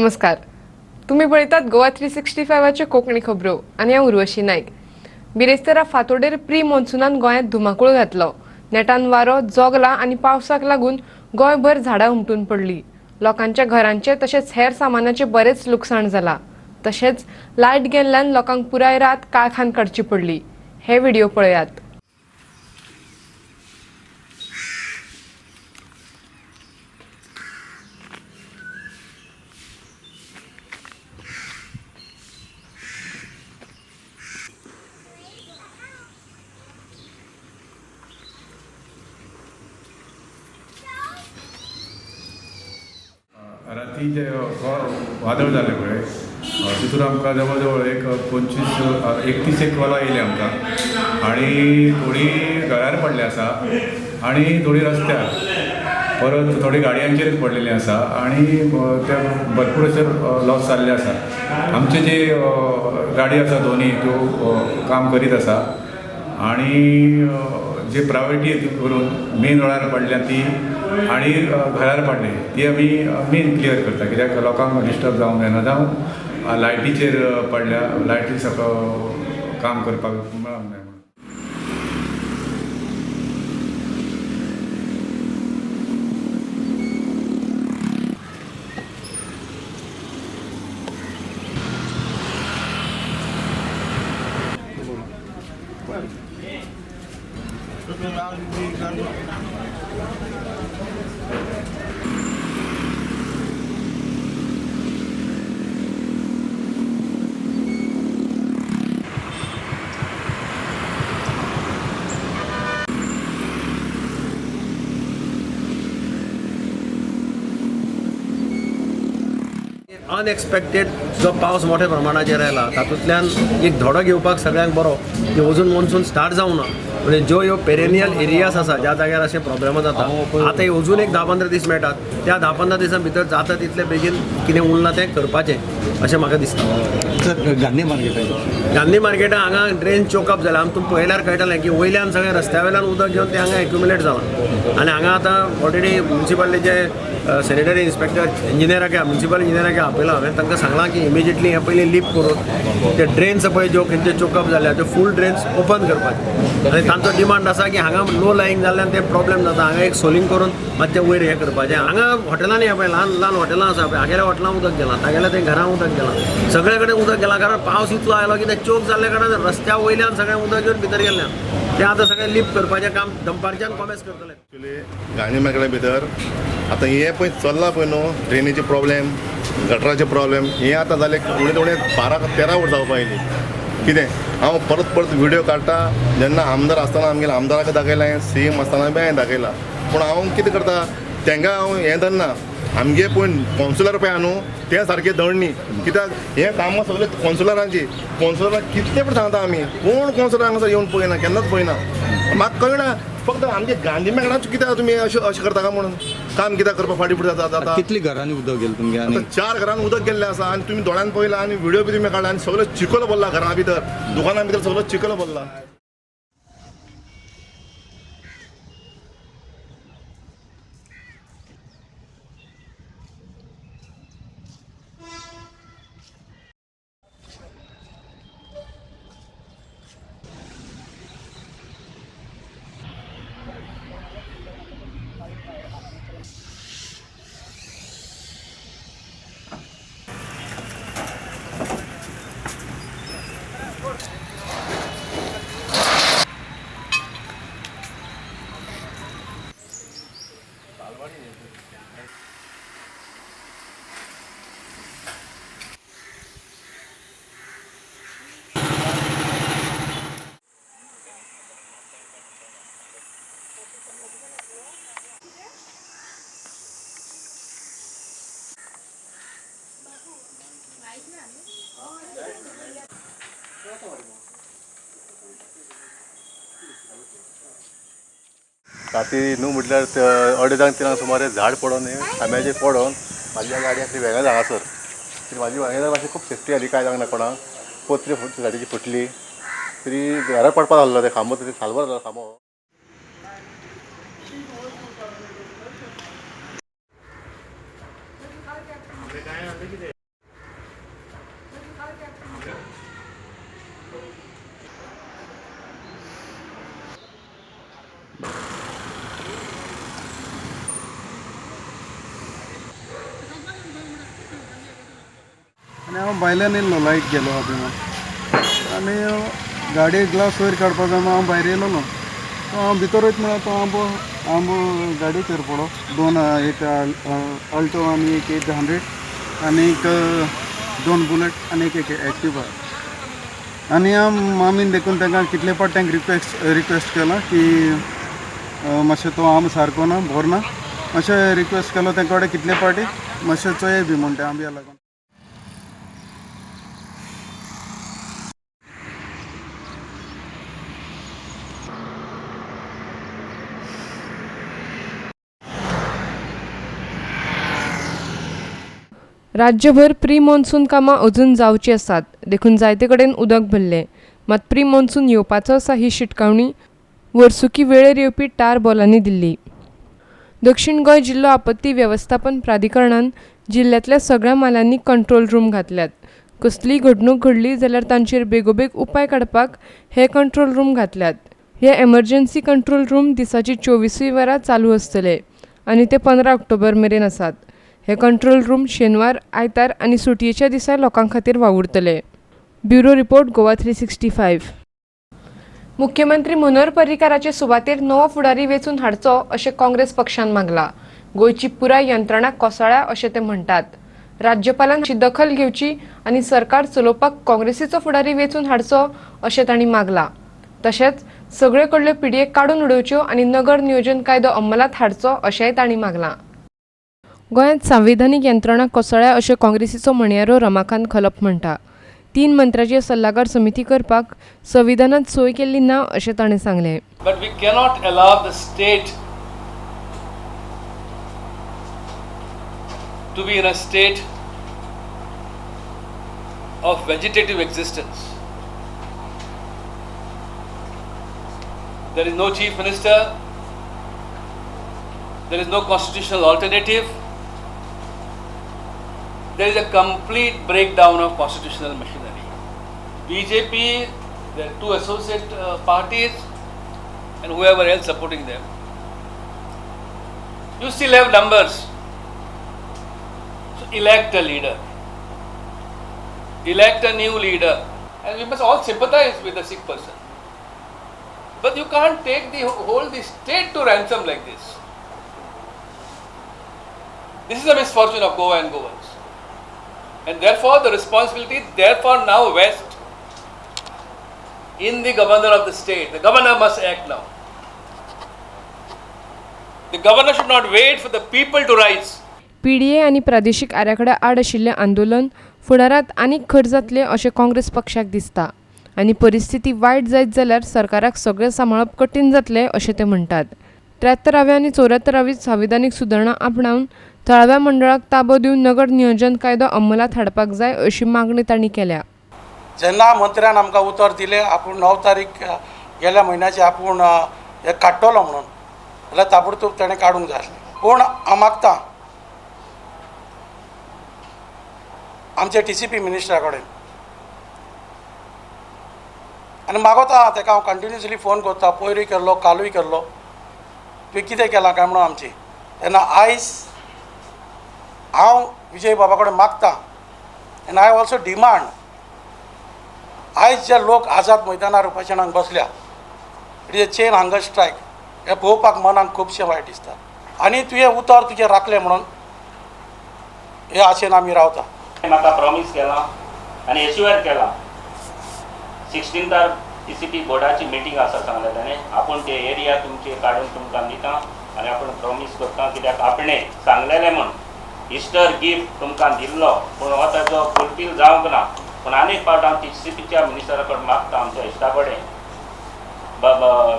नमस्कार. तुम्ही पळयतात गोवा 365चे कोंकणी खबरो आनी हांव उर्वशी नायक. बिरेस्तारा फांतोडेर प्री मॉन्सूनान गोंयांत धुमाकूळ घातलो. नेटान वारो जोगला आनी पावसाक लागून गोंयभर झाडां उमटून पडली. लोकांच्या घरांचे तशेंच हेर सामानाचे बरेच लुकसाण जाला. तशेंच लायट गेल्ल्यान लोकांक पुराय रात काळखान काडची पडली. हे व्हिडिओ पळयात. राती जे वादळ जालें पळय तितून आमकां जवळ जवळ एक 31 कॉलां येयली आमकां आनी थोडीं घरार पडली आसा आनी थोडीं रस्त्यार परत थोडी गाडयांचेर पडलेलीं आसा आनी ते भरपूर अशे लॉस जाल्ले आसा. आमचे जे गाडी आसा दोनी त्यो काम करीत आसा आनी जे प्रायोरिटी करून मेन रोडार पडल्या ती आनी घरार पडले ती आमी मेन क्लियर करता, कित्याक लोकांक डिस्टर्ब जावंक जायना. जावं लायटीचेर पडल्या लायटी सकयल काम करपाक मेळोंक जाय म्हणून. अनएक्सपेक्टेड जो पावस मोठ्या प्रमाणाचेर आयला तातूंतल्यान एक धडो घेवपाक सगळ्यांक बरो की अजून मॉन्सून स्टार्ट जावना, म्हणजे ज्यो ह्यो पेरेनियल एरियास आसा ज्या जाग्यार अशें प्रॉब्लेम जाता आतां अजून एक 10-15 दीस मेळटात. त्या 10-15 दिसां भितर जाता तितले बेगीन कितें उरलां तें करपाचें अशें म्हाका दिसता. गांधी मार्केटां हांगा ड्रेन चोकअप जाला. तुमकां पळयल्यार कळटलें की वयल्यान सगळें रस्त्या वयल्यान उदक घेवन तें हांगा एक्युमुलेट जालां आनी हांगा आतां ऑलरेडी म्युन्सिपालिटीचे सॅनिटरी इन्स्पेक्टर म्युन्सिपल इंजिनियराक आपयला. हांवें तांकां सांगलां की इमिजिएटली हें पयलीं लिफ्ट करून ते ड्रेन्स पळय ज्यो खंयचे चोकअप जाल्या त्यो फूल ड्रेन्स ओपन करपाचे आनी तांचो डिमांड आसा की हांगा लो लायिंग जाल्ल्यान ते प्रॉब्लेम जाता. हांगा एक सोलिंग करून मातशें वयर हें करपाचें. हांगा हॉटेलांनी हें पळय ल्हान ल्हान हॉटेलां आसा पळय, हागेल्या हॉटेलांत उदक गेलां, तागेल्या ते घरां उदक गेलां, सगळे कडेन उदक गेलां. कारण पावस इतलो आयलो की ते चोक जाल्ल्या कारणान रस्त्या वयल्यान सगळें उदक येवन भितर गेल्ल्यान तें आतां सगळें लिफ्ट करपाचें काम दंपारच्यान कॉमेस करतले. एक्चुली गांधी मार्केटा भितर आतां हें पळय चल्लां पळय न्हू, ड्रेनेचे प्रॉब्लेम, गटराचे प्रॉब्लेम, हें आतां जालें उणें उणें 12-13 वर्सां जावपा येयलीं. कितें हांव परत परत व्हिडियो काडटा. जेन्ना आमदार आसतना आमगेले आमदाराक दाखयलें, CM आसतना बी हांवें दाखयलां. पूण हांव कितें करता तांकां हांव हें धरना. आमगे पळय कॉन्सुलर पळय आहा न्हू ते सारके धरणी, कित्याक हें कामां सगळें कॉन्सुलरांची. कॉन्सुलराक कितले पण सांगता आमी, कोण कॉन्सुलर हांगासर येवन पळयना, केन्नाच पळयना. म्हाका कळना फक्त आमचे गांधी मेळाच कित्याक तुमी अशें करता काय म्हणून. काम कित्याक करपाक फाटीं फुडें जाता. कितली घरांनी उदक गेलें तुमगे? आनी 4 घरांनी उदक गेल्लें आसा आनी तुमी दोळ्यान पळयलां आनी व्हिडिओ बी तुमी काडला आनी सगळो चिखल भरला घरां भितर, दुकानां भितर सगळो चिखल भरला. राती न्हू म्हटल्यार 2:30-3 सुमारे झाड पडोवन खांब्याचेर पडोन म्हाज्या गाडयाक वेगळ्याच हांगासर म्हाजी वांगेदार मातशी खूब सेफ्टी जाली, काय जावंक ना कोणाक. पत्री गाडयेची फुटली तरी घरा पडपाक लागलो ते खांबो, तरी सालभर जालो खांबो. आनी हांव भायल्यान येयल्लो लायट गेलो अभिमान आनी गाडये ग्लास वयर काडपा जाय हांव भायर येयलोलो तो हांव भितर वयता म्हळ्यार तो आंबो गाडयेचेर पडलो दोन एक अल्टो आनी एक 800 आनी एक 2 बुलेट आनी एक एक्टिवा आनी हांव मामीन देखून तांकां कितले फावट तांकां रिक्वेस्ट केला की मातशें तो आंबो सारको ना बरो ना मातशें रिक्वेस्ट केलो तांचे कडेन कितले फावटी मातशें चोये बी म्हूण त्या आंब्या लागून राज्यभर प्री मॉन्सून कामां अजून जावची आसात देखून जायते कडेन उदक भरलें मात प्री मॉन्सून येवपाचो आसा ही शिटकावणी वर्सुकी वेळेर येवपी टार बॉलांनी दिल्ली. दक्षिण गोंय जिल्लो आपत्ती वेवस्थापन प्राधिकरणान जिल्ल्यांतल्या सगळ्या मालांनी कंट्रोल रूम घातल्यात. कसलीय घडणूक घडली जाल्यार तांचेर बेगोबेग उपाय काडपाक हे कंट्रोल रूम घातल्यात. हे एमर्जन्सी कंट्रोल रूम दिसाची 24 वरां चालू आसतले आनी ते 15 ऑक्टोबर मेरेन आसात. हे कंट्रोल रूम शेनवार, आयतार आनी सुटयेच्या दिसा लोकां खातीर वावुरतले. Bureau report Goa 365. मुख्यमंत्री मनोहर पर्रीकाराचे सुवातेर नवो फुडारी वेंचून हाडचो अशें काँग्रेस पक्षान मागला. गोंयची पुराय यंत्रणा कोसळ्ळ्या अशें ते म्हणटात. राज्यपालान हाची दखल घेवची आनी सरकार चलोवपाक काँग्रेसीचो फुडारी वेंचून हाडचो अशें तांणी मागला. तशेंच सगळे कडल्यो पिडये काडून उडोवच्यो आनी नगर नियोजन कायदो अंमलात हाडचो अशेंय तांणी मागलां. गोंयांत संविधानीक यंत्रणा कोसळ्ळ्या अशें काँग्रेसीचो म्हणयारो रमाकांत खलप म्हणटा. 3 मंत्र्याची सल्लागार समिती करपाक संविधानांत सोय केल्ली ना अशें ताणें सांगलें. But we cannot allow the state to be in a state of vegetative existence. There is no chief minister, there is no constitutional alternative, there is a complete breakdown of constitutional machinery. BJP, there are 2 associate parties and whoever else supporting them. You still have numbers. So elect a leader. Elect a new leader. And we must all sympathize with the sick person. But you can't take hold the state to ransom like this. This is the misfortune of Goa and Goans. And therefore the responsibility now rests in the governor of the state. The governor must act now. The governor should not wait for the people to rise. PDA आनी प्रादेशीक आराखड्या आड आशिल्लें आंदोलन फुडारांत आनीक खर जातलें अशें काँग्रेस पक्षाक दिसता आनी परिस्थिती वायट जायत जाल्यार सरकाराक सगळें सांबाळप कठीण जातलें अशें ते म्हणटात. 73व्या आनी 74व्या संविधानीक सुदारणा आपणावन थळाव्या मंडळाक ताबो दिवन नगर नियोजन कायदो अंमलात हाडपाक जाय अशी मागणी तांणी केल्या. जेन्ना मंत्र्यान आमकां उतर दिलें आपूण 9 तारीख गेल्या म्हयन्याचे आपूण हे काडटलो म्हणून जाल्यार ताबडतोब ताणें काडूंक जाय आसलें. पूण हांव मागतां आमचे TCP मिनिस्टरा कडेन आनी मागोता ताका हांव कंटिन्युअसली फोन करता. पयरूय केल्लो, कालूय केल्लो, तुवें कितें केलां काय म्हणून आमची. तेन्ना आयज हांव विजय बाबा कडेन मागतां एन्ड आय ऑल्सो डिमांड आयज जे लोक आझाद मैदानार उपाशणांक बसल्या it is a chain hunger strike हें पळोवपाक मनाक खुबशें वायट दिसता. आनी तुवें उतर तुजें राखलें म्हणून हे आशेन आमी रावता. म्हाका प्रॉमीस केला आनी एश्युअर केला 16 TCP बोर्डाची मिटींग आसा सांगलें ताणें आपूण ते एरिया तुमचे काडून तुमकां दिता आनी आपूण प्रॉमीस करता कित्याक आपणें सांगलेलें म्हूण इस्टर गिफ्ट तुमकां दिल्लो पूण हो ताजो फुलफील जावंक ना. पूण आनीक फावट हांव TCPच्या मिनिस्टरा कडेन मागता आमच्या इश्टा कडेन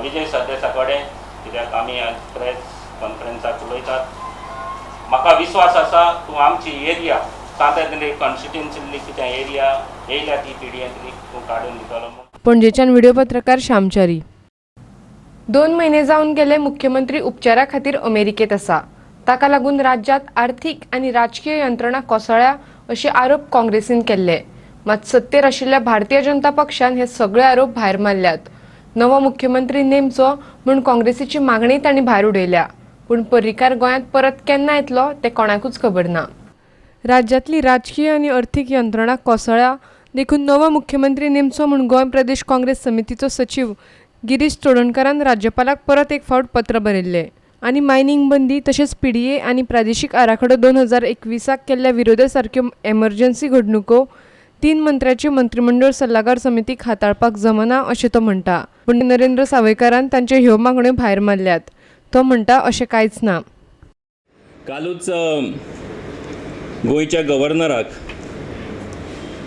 विजय सरदेसा कडेन कित्याक आमी आज प्रेस कॉन्फरन्साक उलयतात. म्हाका विश्वास आसा तूं आमची एरिया सातेंतली कॉन्स्टिट्युन्सींतली कितें एरिया येयल्या ती पिडयेंतली तूं काडून दितलो. पणजेच्यान व्हिडिओ पत्रकार श्यामचारी. 2 महिने जावन गेले मुख्यमंत्री उपचारा खातीर अमेरिकेत आसा. ताका लागून राज्यांत आर्थीक आनी राजकीय यंत्रणा कोसळ्ळ्या अशे आरोप काँग्रेसीन केल्ले. मात सत्तेर आशिल्ल्या भारतीय जनता पक्षान हे सगळे आरोप भायर मारल्यात. नवो मुख्यमंत्री नेमचो म्हूण काँग्रेसीची मागणी तांणी भायर उडयल्या. पूण पर्रीकार गोंयांत परत केन्ना येतलो तें कोणाकूच खबर ना. राज्यातली राजकीय आणि आर्थीक यंत्रणा कोसळ्ळ्या देखून नवो मुख्यमंत्री नेमचो म्हूण गोंय प्रदेश काँग्रेस समितीचो सचिव गिरीश चोडणकरान राज्यपालाक परत एक फावट पत्र बरयल्लें आनी मायनिंग बंदी तशेंच PDA आनी प्रादेशीक आराखडो 2021 केल्ल्या विरोधा सारक्यो एमर्जन्सी घडणुको 3 मंत्र्याची मंत्रिमंडळ सल्लागार समितीक हाताळपाक जमना अशें तो म्हणटा. पूण नरेंद्र सावयकारान तांच्यो ह्यो मागण्यो भायर मारल्यात. तो म्हणटा अशें कांयच ना. कालूच गोंयच्या गव्हर्नराक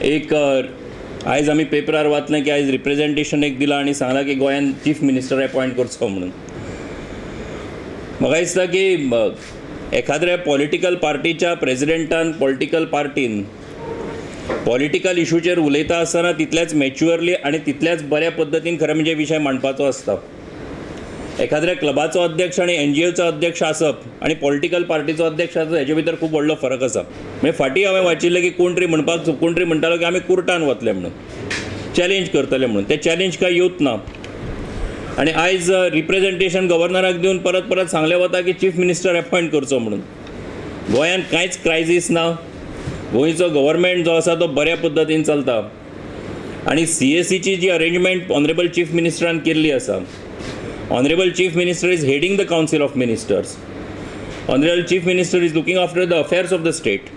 एक आयज आमी पेपरार वाचलें की आयज रिप्रेझेंटेशन एक दिलां आनी सांगलां की गोंयान चीफ मिनिस्टर अपॉयंट करचो म्हणून. म्हाका दिसता की एखाद्या पॉलिटिकल पार्टीच्या प्रेजिडेंटान पॉलिटिकल पार्टीन पॉलिटिकल इशूचेर उलयता आसतना तितल्याच मॅच्युअरली आनी तितल्याच बऱ्या पद्दतीन खरें म्हणजे विशय मांडपाचो आसता. एखाद्या क्लबाचो अध्यक्ष आनी NGOचो अध्यक्ष आसप आनी पॉलिटिकल पार्टीचो अध्यक्ष आसप हेजे भितर खूब व्हडलो फरक आसा. म्हणजे फाटीं हांवें वाचिल्लें की कोण तरी म्हणटालो की आमी कोर्टान वतले म्हणून चॅलेंज करतले म्हणून. ते चॅलेंज काय येवच ना आनी आयज रिप्रेझेंटेशन गव्हर्नराक दिवन परत सांगलें वता की चीफ मिनिस्टर अपॉयंट करचो म्हणून. गोंयांत कांयच क्रायसीस ना. गोंयचो गव्हर्मेंट जो आसा तो बऱ्या पद्दतीन चलता आनी CSEची जी अरेंजमेंट ऑनरेबल चीफ मिनिस्टरान केल्ली आसा. Honorable Chief Minister is heading the Council of Ministers. Honorable Chief Minister is looking after the affairs of the state.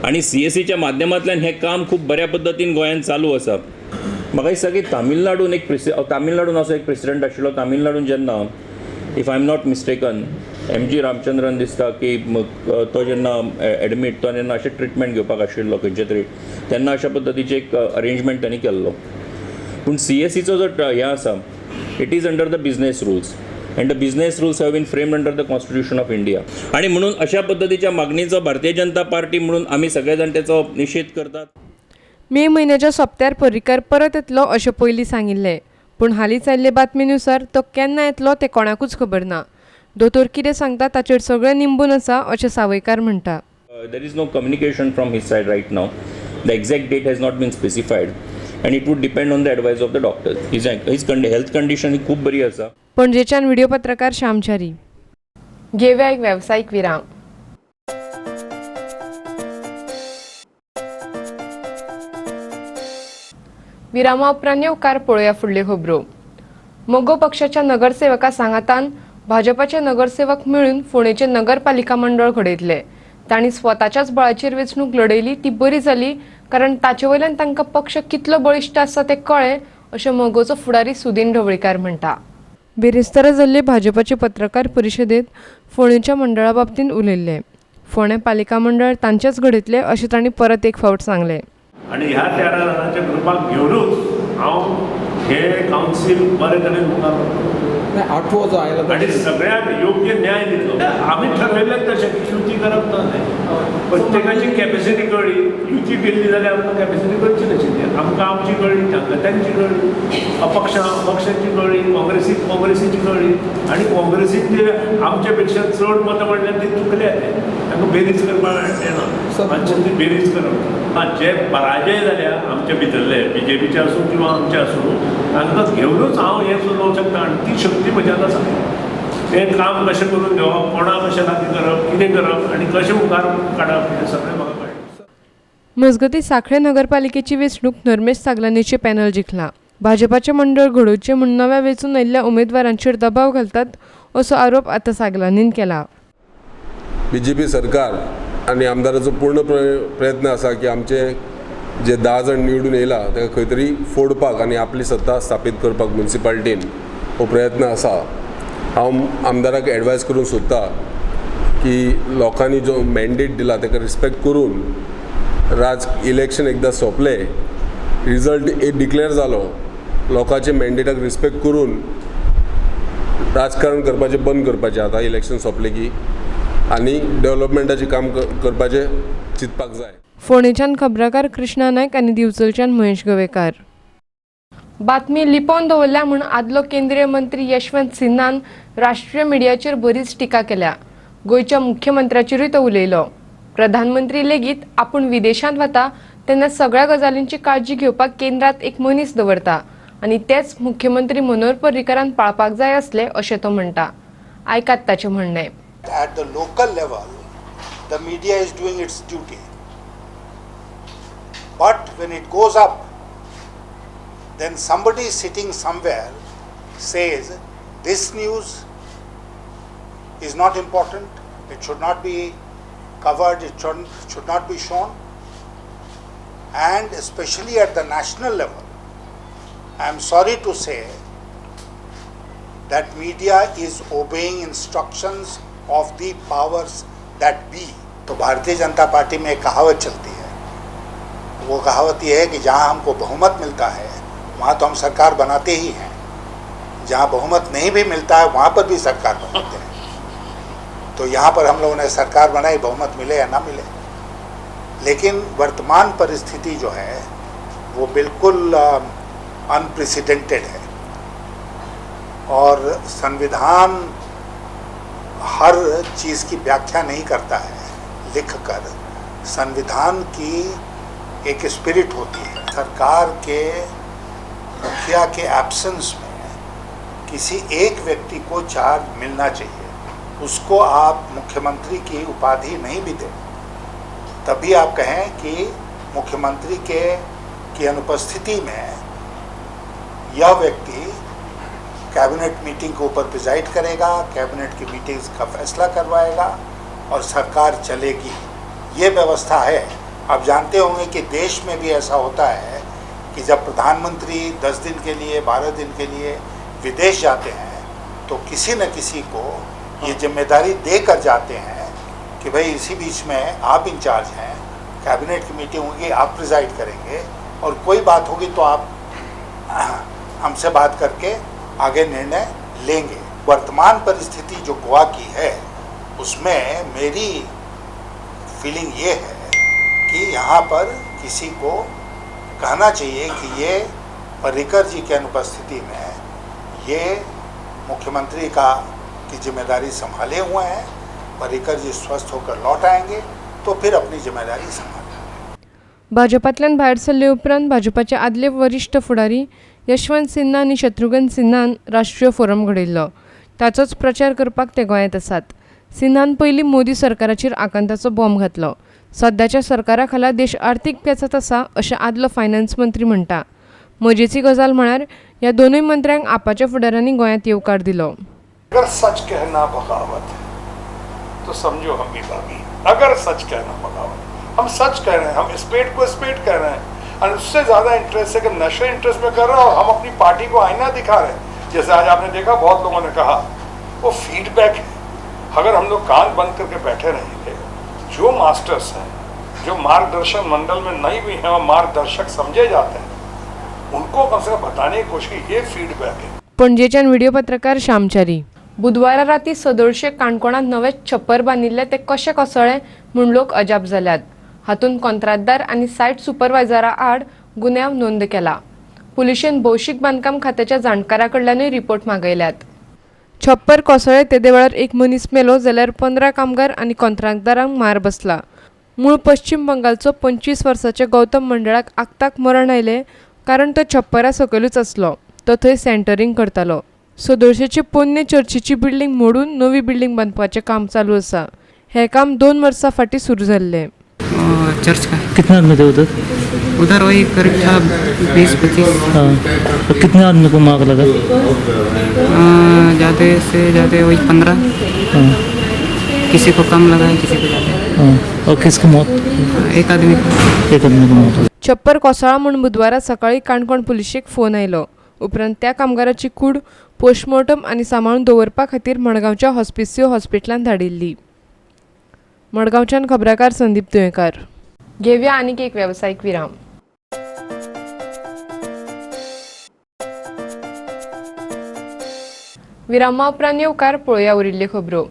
आणि CSEच्या माध्यमांतल्यान हें काम खूब बऱ्या पद्दतीन गोंयांत चालू आसा. म्हाका दिसता की तामिळनाडून असो एक प्रेसिडेंट आशिल्लो. तामिळनाडून जेन्ना if I am not mistaken MG Ramachandran दिसता की तो जेन्ना एडमीट तो जेन्ना अशें ट्रिटमेंट घेवपाक आशिल्लो खंयचे तरी तेन्ना अशा पद्दतीचे एक अरेंजमेंट तांणी केल्लो. पूण CSEचो जो हें आसा it is under the business rules and the business rules have been framed under the Constitution of India. आणि म्हणून अशा पद्धतीच्या मागणीचो भारतीय जनता पार्टी म्हणून आम्ही सगळेजण त्याचो निषेध करतात. मे म्हयन्याच्या सोंपत्यार पर्रीकार परत येतलो अशें पयलीं सांगिल्लें. पूण हालींच आयिल्ले बातमीनुसार तो केन्ना येतलो तें कोणाकूच खबर ना. दोतोर कितें सांगता ताचेर सगळें निंबून आसा अशें सावयकार म्हणटा. There is no communication from his side right now. The exact date has not been specified. And it would depend on the advice of the doctor. His health condition खूप बरी आसा. पणजेच्यान व्हिडिओ पत्रकार श्यामचारी. घेवया एक व्यावसायिक विराम. विरामा उपरांत येवकार पळोवया फुडल्यो खबरो. मोगो पक्षाच्या नगरसेवका सांगातान भाजपाचे नगरसेवक मेळून फोंडेचे नगरपालिका मंडळ घडयतले. तांणी स्वताच्याच बळाचेर वेंचणूक लढयली ती बरी जाली कारण ताचे वयल्यान तांकां पक्ष कितलो बळिश्ट आसा तें कळ्ळें अशें मोगोचो फुडारी सुदीन ढवळीकार म्हणटा. बेरेस्तारा जाल्ले भाजपाचे पत्रकार परिशदेंत फोंडेच्या मंडळा बाबतींत उलयल्ले. फोंडे पालिका मंडळ तांचेच घडयतले अशें तांणी परत एक फावट सांगलें. आनी ह्या 13 जाणांच्या ग्रुपाक घेवनूच हांव हे कावन्सील बरे तरेन मुखार आठवो जो आयलो आनी सगळ्यांक योग्य न्याय दितलो. आमी ठरयलें तशें युती करप ना न्हय. प्रत्येकाची कॅपेसिटी कळ्ळी. युती केल्ली जाल्यार आमकां कॅपेसिटी कळची नाशिल्ली. आमकां आमची कळ्ळी तांकां तांची कळ्ळी. अपक्षांची कळ्ळी. काँग्रेसीची कळ्ळी. आनी काँग्रेसीन जे आमचे पेक्षा चड मतां पडल्यात ती चुकले तांकां बेरीज करपाक येना. मातशें ती बेरीज करप. जे पराजय जाल्या आमचे भितरले BJPचे आसूं किंवा आमचे आसूं तांकां घेवनूच हांव हें चलोवंक शकता. आनी ती शक्ती म्हज्यान आसा. तें काम कशें करून घेवप कोणाक कशें लागीं करप कितें करप आनी कशें मुखार काडप हें सगळें म्हाका कळ्ळें. मजगतीं सांखळे नगरपालिकेची वेंचणूक नर्मेश सागलानीचे पॅनल जिखला. भाजपाचे मंडळ घडोवचे म्हूण नव्या वेंचून आयिल्ल्या उमेदवारांचेर दबाव घालतात असो आरोप आतां सागलानीन केला. BJP सरकार आनी आमदाराचो पूर्ण प्रयत्न आसा की आमचे जे 10 जण निवडून येयला ताका खंय तरी फोडपाक आनी आपली सत्ता स्थापीत करपाक म्युनिसिपालिटीन हो प्रयत्न आसा. हांव आमदाराक एडवायज करूंक सोदता की लोकांनी जो मॅन्डेट दिला ताका रिस्पेक्ट करून इलेक्शन एकदां सोंपलें रिजल्ट डिक्लेअर जालो लोकांचे मॅन्डेटाक रिस्पेक्ट करून राजकारण करपाचें बंद करपाचें. आतां इलेक्शन सोंपलें की आनी डेव्हलपमेंटाचें काम करपाचें चिंतपाक जाय. फोंडेच्यान खबराकार कृष्णा नायक आनी दिवचलच्यान महेश गवेकार. बातमी लिपोवन दवरल्या म्हूण आदलो केंद्रीय मंत्री यशवंत सिन्हान राष्ट्रीय मिडियाचेर बरीच टिका केल्या. गोंयच्या मुख्यमंत्र्याचेरूय तो उलयलो. प्रधानमंत्री लेगीत आपूण विदेशांत वता तेन्ना सगळ्या गजालींची काळजी घेवपाक केंद्रांत एक मनीस दवरता आनी तेच मुख्यमंत्री मनोहर पर्रीकारान पाळपाक जाय आसले अशें तो म्हणटा. आयकात ताचें म्हणणें. At the local level, the media is doing its duty. But when it goes up, then somebody sitting somewhere says this news is not important, it should not be covered, it should not be shown. And especially at the national level, I am sorry to say that media is obeying instructions of the powers that be. तो Bharatiya Janata party में एक कहावत चलती है, वो कहावत ये है कि जहाँ हमको बहुमत मिलता है वहाँ तो हम सरकार बनाते ही हैं, जहाँ बहुमत नहीं भी मिलता है वहाँ पर भी सरकार बनाते हैं। तो यहाँ पर हम लोगों ने सरकार बनाई, बहुमत मिले या ना मिले। लेकिन वर्तमान परिस्थिति जो है वो बिल्कुल अनप्रेसिडेंटेड है और संविधान हर चीज़ की व्याख्या नहीं करता है लिखकर। संविधान की एक स्पिरिट होती है। सरकार के मुखिया के एब्सेंस में किसी एक व्यक्ति को चार्ज मिलना चाहिए, उसको आप मुख्यमंत्री की उपाधि नहीं भी दें, तभी आप कहें कि मुख्यमंत्री की अनुपस्थिति में यह व्यक्ति कैबिनेट मीटिंग के ऊपर प्रिजाइड करेगा, कैबिनेट की मीटिंग्स का फैसला करवाएगा और सरकार चलेगी। ये व्यवस्था है। आप जानते होंगे कि देश में भी ऐसा होता है कि जब प्रधानमंत्री 10 दिन के लिए 12 दिन के लिए विदेश जाते हैं तो किसी न किसी को ये जिम्मेदारी दे कर जाते हैं कि भाई इसी बीच में आप इंचार्ज हैं, कैबिनेट की मीटिंग होगी, आप प्रिजाइड करेंगे और कोई बात होगी तो आप हमसे बात करके आगे निर्णय लेंगे। वर्तमान परिस्थिति जो गोवा की है उसमें मेरी फीलिंग ये है कि यहाँ पर किसी को कहना चाहिए कि ये पर्रिकर जी की अनुपस्थिति में ये मुख्यमंत्री की जिम्मेदारी संभाले हुए हैं, पर्रिकर जी स्वस्थ होकर लौट आएंगे तो फिर अपनी जिम्मेदारी संभालेंगे। भाजपांतल्यान भायर सरले उपरांत भाजपाचे आदले वरिष्ठ फुडारी यशवंत सिन्हा आनी शत्रुघ्न सिन्हान राष्ट्रीय फोरम घडयल्लो। ताचोच प्रचार करपाक ते गोंयांत आसात। सिन्हान पयलीं मोदी सरकाराचेर आकांताचो बॉम्ब घातलो। सध्याच्या सरकारा खाला देश आर्थीक पेचात आसा अशें आदलो फायनान्स मंत्री म्हणटा। मजेची गजाल म्हळ्यार ह्या दोनूय मंत्र्यांक आपाच्या फुडाऱ्यांनी गोंयांत येवकार दिलो। अगर सच कहना बगावत है तो समझो हम भी बागी। अगर सच कहना बगावत, हम सच कह रहे हैं, हम स्पेड को स्पेड कह रहे हैं और उससे ज़्यादा इंटरेस्ट है कि नशे इंटरेस्ट में कर रहे हैं और हम अपनी पार्टी को आईना दिखा रहे हैं। जैसे आज आपने देखा बहुत लोगों ने कहा वो फीडबैक है। अगर हम लोग कान बंद करके बैठे रहेंगे, जो मास्टर्स हैं, जो मार्गदर्शन मंडल में नहीं भी हैं और मार्गदर्शक समझे जाते हैं, उनको कम से कम बताने की कोशिश, ये फीडबैक है। पणजेच्यान व्हिडिओ पत्रकार श्यामचारी। बुधवारा राती सदोळशे काणकोणांत नवे छप्पर बांदिल्ले ते कशे कोसळ्ळे म्हूण लोक अजाप जाल्यात। हातूंत कंत्राटदार आनी सायट सुपरवायझरा आड गुन्यांव नोंद केला। पुलिशेन भौशीक बांदकाम खात्याच्या जाणकारा कडल्यानूय रिपोर्ट मागयल्यात। छप्पर कोसळ्ळे तेदे वेळार एक मनीस मेलो जाल्यार 15 कामगार आनी कंत्राटदारांक मार बसला। मूळ पश्चिम बंगालचो 25 वर्साच्या गौतम मंडळाक आगताक मरण आयले कारण तो छप्परा सकयलूच आसलो। तो थंय सेंटरिंग करतालो। सदोळशेची पोन्ने चर्चीची बिल्डींग मोडून नवी बिल्डींग बांदपाचें काम चालू आसा। हे काम 2 वर्सां फाटीं सुरू जाल्लें। चर्च का कितने आदमी थे उधर वही करीब था 20-25। हाँ, तो कितने आदमी को मार लगा? ज़्यादा से ज़्यादा वही 15। हाँ, किसी को कम लगा है, किसी को ज़्यादा। हाँ, और किसकी मौत? एक आदमी को मौत। छप्पर कोसळ्ळा म्हूण बुधवारा सकाळीं काणकोण पुलिशेक फोन आयलो। उपरांत त्या कामगाराची कूड पोस्टमॉर्टम आनी सांबाळून दवरपा खातीर मडगांवच्या हॉस्पिसियो हॉस्पिटलांत धाडिल्ली। मडगांवच्यान खबराकार संदीप तुयेंकार। घेवया आनीक एक वेवसायीक विराम। विरामा उपरांत येवकार पळोवया उरिल्ल्यो खबरो।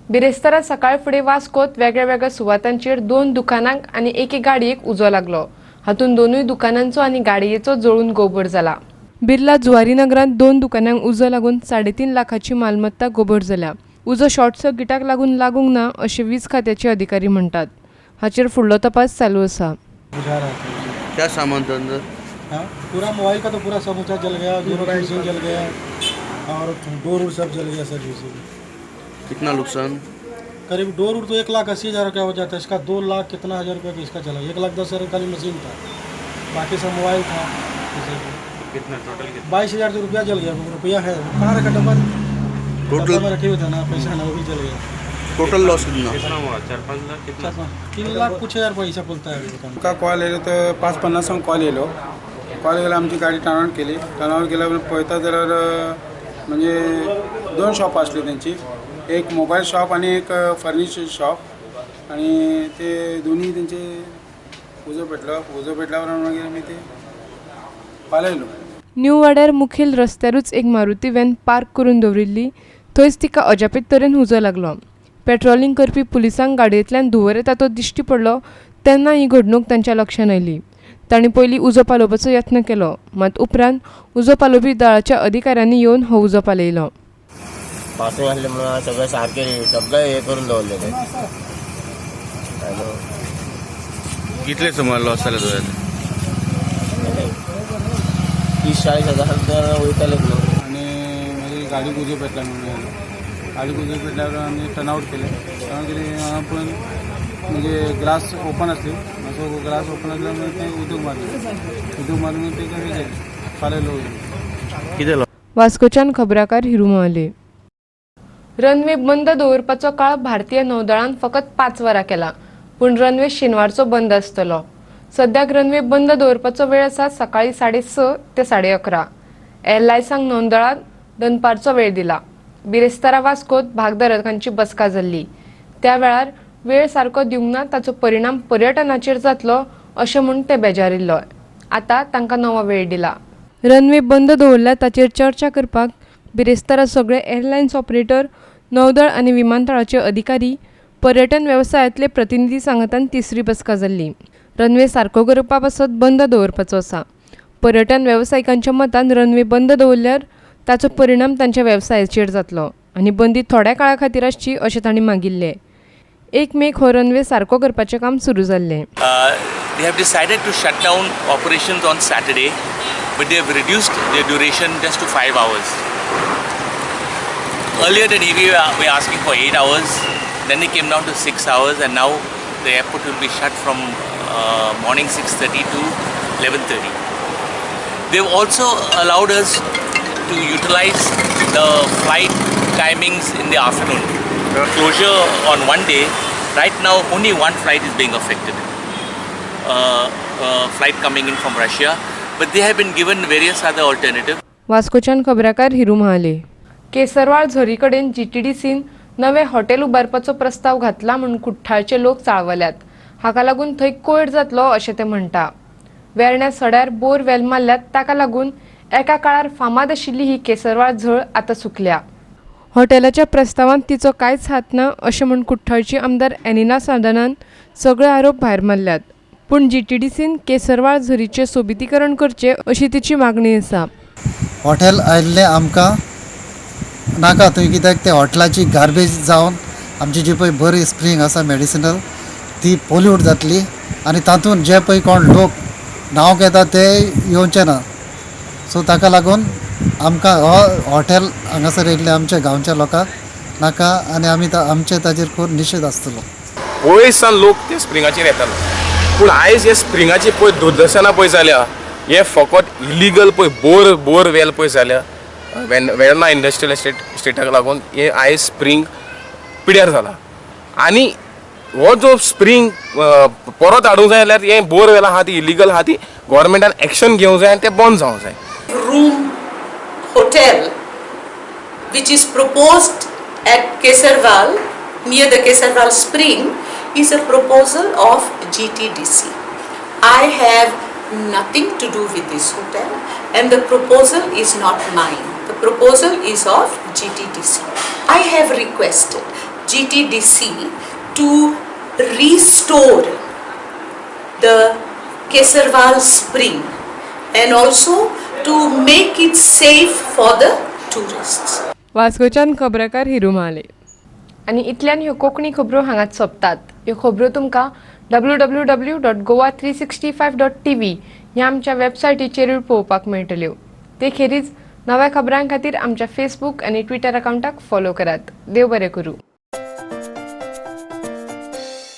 बिरेस्तारा सकाळ फुडें वास्कोत वेगळ्या वेगळ्या सुवातांचेर 2 दुकानांक आनी एके गाडयेक उजो लागलो। हातूंत दोनूय दुकानांचो आनी गाडयेचो जळून गोबोर जाला। बिर्ला जुवारी नगरांत 2 दुकानांक उजो लागून 3.5 लाखाची मालमत्ता गोबोर जाल्या। उजो शॉर्ट सर्किटाक लागून लागूंक ना अशें वीज खात्याचे अधिकारी म्हणटात। हाचेर फुडलो तपास चालू आसा। क्या सामान था अंदर? हाँ, पूरा मोबाइल का तो पूरा समूचा जल गया, मशीन जल गया और डोर सब जल गया सर। कितना नुकसान? करीब डोर तो 1,80,000 का हो जाता है। इसका 2 लाख कितना हज़ार रुपये का इसका चला। 1,10,000 का मशीन था। बाकी सब मोबाइल था। कितना टोटल कितना? 22,000 रुपया जल गया, रुपया है कहाँ रखा डब्बा? टोटल डब्बा में रखे हुए थे ना, पैसा ना वो भी जल गया। टोटल लॉस कितना? 4-5 लाख कितना? 3 लाख कुछ हजार पैसा बोलता है। का कॉल येलो तर 5:50 कॉल येलो. कॉल येयला आमची गाडी टर्नआउट केली. टर्नआउट केल्यावर पळयता जाल्यार म्हणजे 2 शॉप आसली त्यांची, एक मोबाईल शॉप आणि एक फर्निचर शॉप, आणि ते दोन्ही त्यांचे उजो पेटल्यावर मागीर आमी ते पालयलो. न्यू वाड्यार मुखेल रस्त्यारूच एक मारुती व्हॅन पार्क करून दवरिल्ली. थंयच तिका अजापीत तरेन उजो लागलो. पेट्रोलिंग करपी पुलिसांक गाडयेंतल्यान धुंवर येता तो दिश्टी पडलो तेन्ना ही घडणूक तांच्या लक्षांत आयली. तांणी पयलीं उजो पालोवपाचो यत्न केलो, मात उपरांत उजो पालोवपी दळाच्या अधिकाऱ्यांनी येवन हो उजो पालयलो. पासून आसले म्हणून सगळें सारकें सगळें हे करून दवरले ते. कितले सुमार लॉस जाले तुवें? 30-40 हजार तर वयतलेच न्हू. आणि मागीर गाडीक उजो पेटला म्हणून गाडीक उजो पेटल्यावर आमी टर्नआउट केले. पण म्हणजे ग्लास ओपन असले, असो ग्लास ओपन असल्यामुळे ते उदक मारून ते काय केले पालयलो. कितें लॉस? वास्कोच्यान खबराकार हिरू मोहले. रनवे बंद दवरपाचो काळ भारतीय नौदळान फकत 5 वरां केला, पूण रनवे शेनवारचो बंद आसतलो. सद्याक रनवे बंद दवरपाचो वेळ आसा सकाळी 6:30 ते 11:30. एअरलायन्सांक नौदळान दनपारचो वेळ दिला. बिरेस्तारा वास्कोत भागधारकांची बसका जाल्ली. त्या वेळार वेळ सारको दिवंक ना ताचो परिणाम पर्यटनाचेर जातलो अशें म्हूण ते बेजारिल्लो. आतां तांकां नवो वेळ दिला. रनवे बंद दवरला ताचेर चर्चा करपाक बिरेस्तारा सगळे एअरलायन्स ऑपरेटर, नौदळ आनी विमानतळाचे अधिकारी, पर्यटन वेवसायांतले प्रतिनिधी सांगतान तिसरी बसका जाल्ली. रनवे सारको करपा पासत बंद दवरपाचो आसा. पर्यटन वेवसायिकांच्या मतान रनवे बंद दवरल्यार ताचो परिणाम तांच्या वेवसायाचेर जातलो आनी बंदी थोड्या काळा खातीर आसची अशें तांणी मागिल्लें. 1 मेक हो रनवे सारको करपाचें काम सुरू जाल्लें. They have decided to shut down operations on Saturday, but they have reduced their duration just to 5 hours. Earlier the Navy were asking for 8 hours, then they came down to 6 hours, and now the airport will be shut from morning 6:30 to 11:30. They've also allowed us to utilize the flight timings in the afternoon. Closure on one day, right now only one flight is being affected. Flight coming in from Russia, but they have been given various other alternatives. वास्कोच्यान खबराकार Hiru Mahale. केसरवाळ Zari कडेन GTDCन नवे hotel उबारपाचो प्रस्ताव घातला म्हूण कुठ्ठाळचे लोक चाळवल्यात. हाका लागून थंय कोयर जातलो अशें ते म्हणटा. वेर्ण्या सड्यार बोर वेल मारल्यात, ताका लागून एका काळार फामाद आशिल्ली ही केसरवाळ झळ आतां सुकल्या. हॉटेलाच्या प्रस्तावांत तिचो कांयच हात ना अशें म्हूण कुठ्ठाळची आमदार एनिना साधनान सगळे आरोप भायर मारल्यात. पूण GTDCन केसरवाळ झरीचें सोबितीकरण करचें अशी तिची मागणी आसा. हॉटेल आयिल्लें आमकां नाका थंय, कित्याक ते हॉटेलाची गार्बेज जावन आमची जी पळय बरी स्प्रींग आसा मेडिसिनल ती पोल्यूट जातली, आनी तातूंत जे पळय कोण लोक नांव घेता ते येवचे ना. सो ताका लागून आमकां हो हॉटेल हांगासर येयल्ले आमच्या गांवच्या लोकांक नाका, आनी आमी आमचे ताजेर खूब निशेध आसतलो. पयसान लोक ते स्प्रिंगाचेर येताले, पूण आयज हे स्प्रिंगाची पळय दुर्दर्शना पळय जाल्या, हे फकत इलिगल पळय बोर वेल पळय जाल्या वेर्ना इंडस्ट्रियल एस्टेटाक लागून हे आयज स्प्रिंग पिड्यार जाला. आनी हो जो स्प्रिंग परत हाडूंक जाय जाल्यार हे बोर वेल आहा ती इलिगल आहा ती गव्हर्मेंटान एक्शन घेवंक जाय आनी ते बंद जावंक जाय. Room hotel which is proposed at Kesarwal near the Kesarwal spring is a proposal of GTDC. I have nothing to do with this hotel and the proposal is not mine. The proposal is of GTDC. I have requested GTDC to restore the Kesarwal spring and also to make it safe for the tourists. वास्कोच्यान खबराकार Hiru Mahale. आनी इतल्यान ह्यो कोंकणी खबरो हांगाच सोंपतात. ह्यो खबरो तुमकां www.goa365.tv ह्या आमच्या वेबसायटीचेरूय पळोवपाक मेळटल्यो. ते खेरीज नव्या खबरां खातीर आमच्या फेसबूक आनी ट्विटर अकावंटाक फॉलो करात. देव बरें करूं.